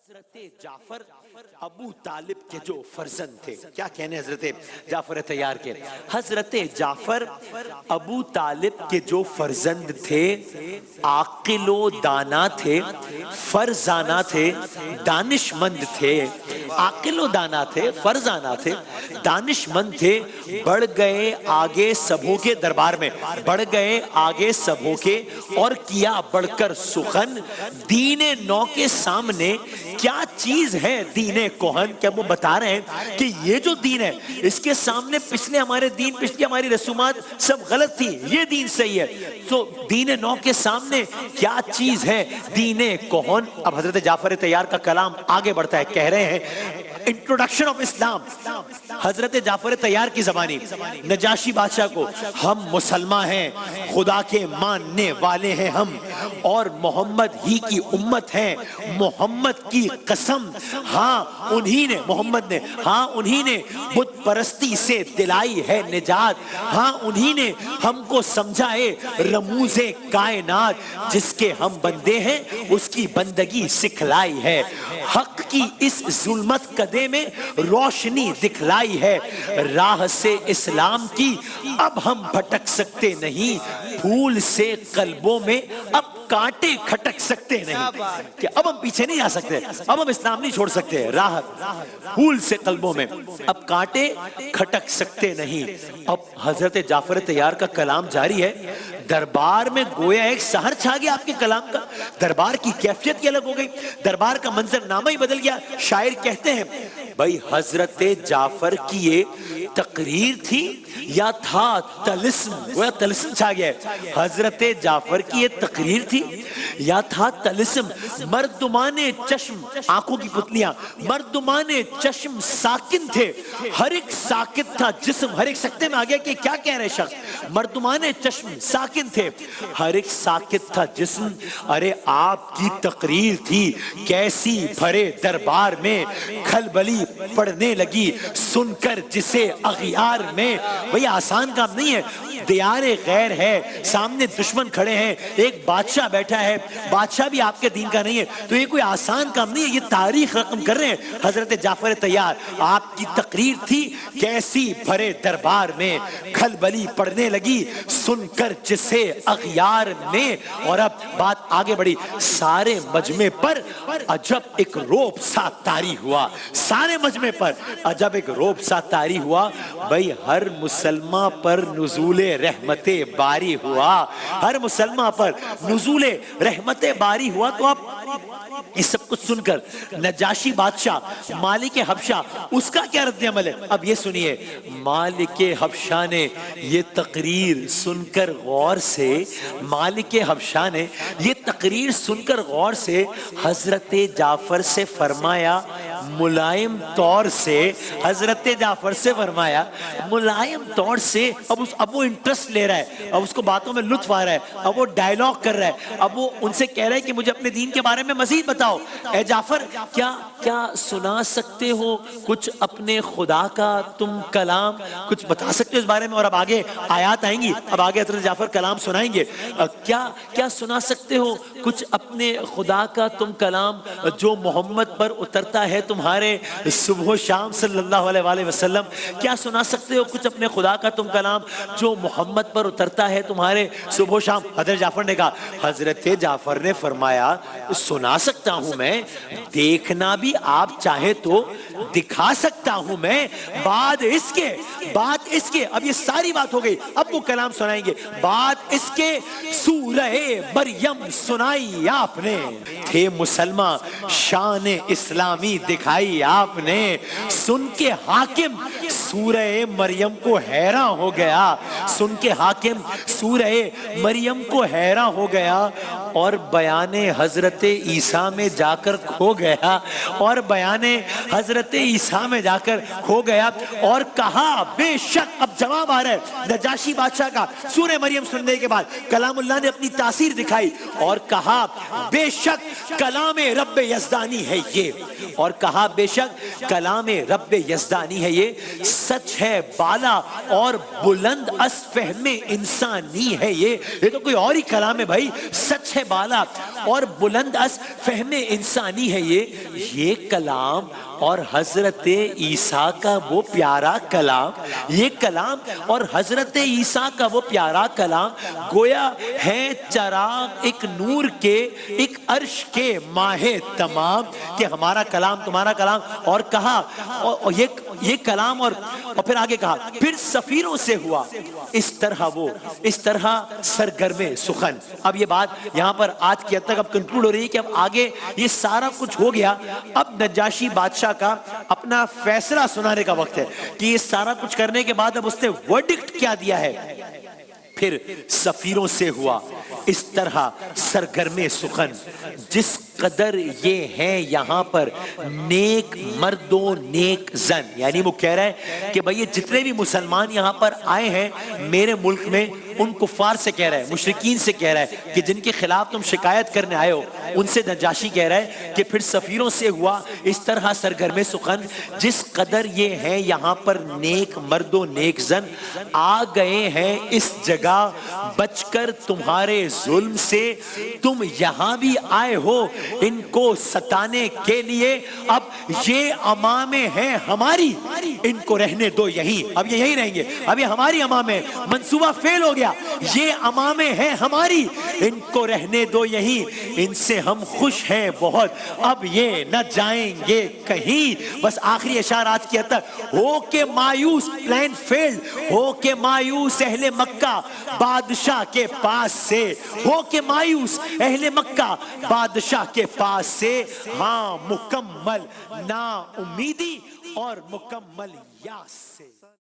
حضرت جعفر ابو طالب کے جو فرزند تھے، کیا کہنے حضرت جعفر طیار کے، حضرت جعفر ابو طالب کے جو فرزند تھے عاقل و دانا تھے، فرزانہ تھے، دانش مند تھے، عاقل و دانا تھے، فرزانہ تھے، دانش مند تھے، بڑھ گئے آگے سبھوں کے دربار میں، بڑھ گئے آگے سبھوں کے اور کیا بڑھ کر سخن، دین نو کے سامنے کیا چیز ہے دین کوہن، کیا وہ بتا رہے ہیں کہ یہ جو دین ہے اس کے سامنے پچھلے ہمارے دین، پچھلی ہماری رسومات سب غلط تھی، یہ دین صحیح ہے، تو دین نو کے سامنے کیا چیز ہے دین کوہن۔ اب حضرت جعفر طیار کا کلام آگے بڑھتا ہے، کہہ رہے ہیں انٹروڈکشن آف اسلام، حضرت جعفر طیار کی زبانی، نجاشی بادشاہ کو، ہم مسلمان ہیں، خدا کے ماننے والے ہیں ہم، اور محمد ہی کی امت ہیں، محمد کی قسم، ہاں انہی نے، محمد نے، ہاں انہی نے بت پرستی سے دلائی ہے نجات، ہاں انہی نے ہم کو سمجھائے رموز کائنات، جس کے ہم بندے ہیں اس کی بندگی سکھلائی ہے، حق کی اس ظلمت کدے میں روشنی دکھلائی ہے، راہ سے اسلام کی اب ہم بھٹک سکتے نہیں، پھول سے قلبوں میں اب کانٹے کھٹک سکتے نہیں، کہ اب ہم پیچھے نہیں جا سکتے، اب ہم اسلام نہیں چھوڑ سکتے، راہ پھول سے قلبوں میں اب کانٹے کھٹک سکتے نہیں۔ اب حضرت جعفر طیار کا کلام جاری ہے، دربار میں گویا ایک سحر چھا گیا آپ کے کلام کا، دربار کی کیفیت کی الگ ہو گئی، دربار کا منظر نامہ ہی بدل گیا۔ شاعر کہتے ہیں بھائی حضرت جعفر کی یہ تقریر تھی یا تھا طلسم، گویا طلسم چھا گیا ہے، حضرت جعفر کی یہ تقریر تھی یا تھا طلسم، مردمان چشم، آنکھوں کی پتلیاں، مردمان چشم ساکن تھے، ہر ایک ساکت تھا جسم، ہر ایک سکتے میں آگیا کہ کیا کہہ رہے شخص، مردمان چشم ساکن تھے، ہر ایک ساکت تھا جسم، ارے آپ کی تقریر تھی کیسی بھرے دربار میں کھلبلی پڑھنے لگی سن کر جسے اغیار میں، بھئی آسان کام نہیں ہے، دیار غیر ہے، سامنے دشمن کھڑے ہیں، ایک بادشاہ بیٹھا ہے، بادشاہ بھی آپ کے دین کا نہیں ہے، تو یہ کوئی آسان کام نہیں ہے، یہ تاریخ رقم کر رہے ہیں حضرت جعفر طیار، آپ کی تقریر تھی کیسی بھرے دربار میں کھلبلی پڑھنے لگی سن کر جسے اغیار میں، اور اب بات آگے بڑھی، سارے مجمع پر عجب ایک روب سا طاری ہوا، سارے مجمع پر عجب ایک روب سا طاری ہوا، بھئی ہر مسلمان پر نزول رحمت باری ہوا، ہر مسلمان پر نزول رحمت باری ہوا۔ تو اب یہ سب کچھ سن کر نجاشی بادشاہ مالک حبشہ اس کا کیا رد عمل ہے، اب یہ سنیے، مالک حبشہ نے یہ تقریر سن کر غور سے، مالک حبشہ نے یہ تقریر سن کر غور سے حضرت جعفر سے فرمایا، ملائم طور سے حضرت جعفر سے فرمایا، ملائم طور سے، اب وہ انٹرسٹ لے رہا ہے، اب اس کو باتوں میں لطف آ رہا ہے، اب وہ ڈائیلاگ کر رہا ہے، اب وہ ان سے کہہ رہا ہے کہ مجھے اپنے دین کے بارے میں مزید بتاؤ، اے جعفر کیا سنا سکتے ہو کچھ اپنے خدا کا تم کلام، کچھ بتا سکتے ہو اس بارے میں، اور اب آگے آیات آئیں گی، اب آگے حضرت جعفر کلام سنائیں گے، کیا سنا سکتے ہو کچھ اپنے خدا کا تم کلام جو محمد پر اترتا ہے تمہارے صبح و شام صلی اللہ علیہ وآلہ وسلم، کیا سنا سکتے ہو کچھ اپنے خدا کا تم کلام جو محمد پر اترتا ہے تمہارے صبح و شام۔ حضرت جعفر نے کہا، حضرت جعفر نے فرمایا سنا سکتا ہوں میں، دیکھنا بھی آپ چاہے تو دکھا سکتا ہوں میں، بعد اس کے اب یہ ساری بات ہو گئی، اب وہ کلام سنائیں گے، بعد اس کے سورہ مریم سنائی آپ نے، تھے مسلمان شان اسلامی دکھائی آپ نے، سن کے حاکم سورہ مریم کو حیران ہو گیا، سن کے حاکم سورہ مریم کو حیران ہو گیا، اور بیان حضرت عیسیٰ میں جا کر کھو گیا، اور بیان حضرت عیسیٰ میں جا کر کھو گیا، اور کہا بے شک، اب جواب آ رہا ہے نجاشی بادشاہ کا سورہ مریم سننے کے بعد، کلام اللہ نے اپنی تاثیر دکھائی، اور کہا بے شک کلام رب یزدانی ہے یہ، اور کہا بے شک کلام رب یزدانی ہے یہ، سچ ہے بالا اور بلند از فہم انسانی ہے یہ تو کوئی اور ہی کلام ہے بھائی، سچ ہے سطح بالا اور بلند از فہم انسانی ہے یہ کلام اور حضرت عیسیٰ کا وہ پیارا کلام، یہ کلام اور حضرت عیسیٰ کا وہ پیارا کلام گویا ہے چراغ ایک نور کے، ایک عرش کے ماہ تمام، کہ ہمارا کلام تمہارا کلام، اور کہا اور یہ کلام اور پھر آگے کہا پھر سفیروں سے ہوا اس طرح سرگرم سخن۔ اب یہ بات یہاں پر آج کی حد تک اب کنکلوڈ ہو رہی ہے کہ اب آگے یہ سارا کچھ ہو گیا، اب نجاشی بادشاہ کا اپنا فیصلہ سنانے کا وقت ہے کہ یہ سارا کچھ کرنے کے بعد اب اس نے ورڈکٹ کیا دیا ہے۔ پھر سفیروں سے ہوا اس طرح سرگرم سخن، جس قدر یہ ہے یہاں پر نیک مرد و نیک زن، یعنی وہ کہہ رہا ہے کہ بھئی یہ جتنے بھی مسلمان یہاں پر آئے ہیں میرے ملک میں، ان کفار سے کہہ رہا ہے، مشرکین سے کہہ رہا ہے کہ جن کے خلاف تم شکایت کرنے آئے ہو، ان سے نجاشی کہہ رہا ہے کہ پھر سفیروں سے ہوا اس طرح سرگرم سخن، جس قدر یہ ہے یہاں پر نیک مرد و نیک زن، آ گئے ہیں اس جگہ بچ کر تمہارے ظلم سے، تم یہاں بھی آئے ہو ان کو ستانے کے لیے، اب یہ امامیں ہیں ہماری، ان کو رہنے دو یہیں، اب یہ یہیں رہیں گے، اب یہ ہماری امامیں، منصوبہ فیل ہو گیا، یہ امامیں ہیں ہماری، ان کو رہنے دو یہیں، ان سے ہم خوش ہیں بہت، اب یہ نہ جائیں گے کہیں۔ بس آخری اشعار آج کی حد تک، ہو کے مایوس، پلان فیلڈ، ہو کے مایوس اہل مکہ بادشاہ کے پاس سے، ہو کے مایوس اہل مکہ بادشاہ کے پاس سے، ہاں مکمل نا امیدی اور مکمل یاس سے۔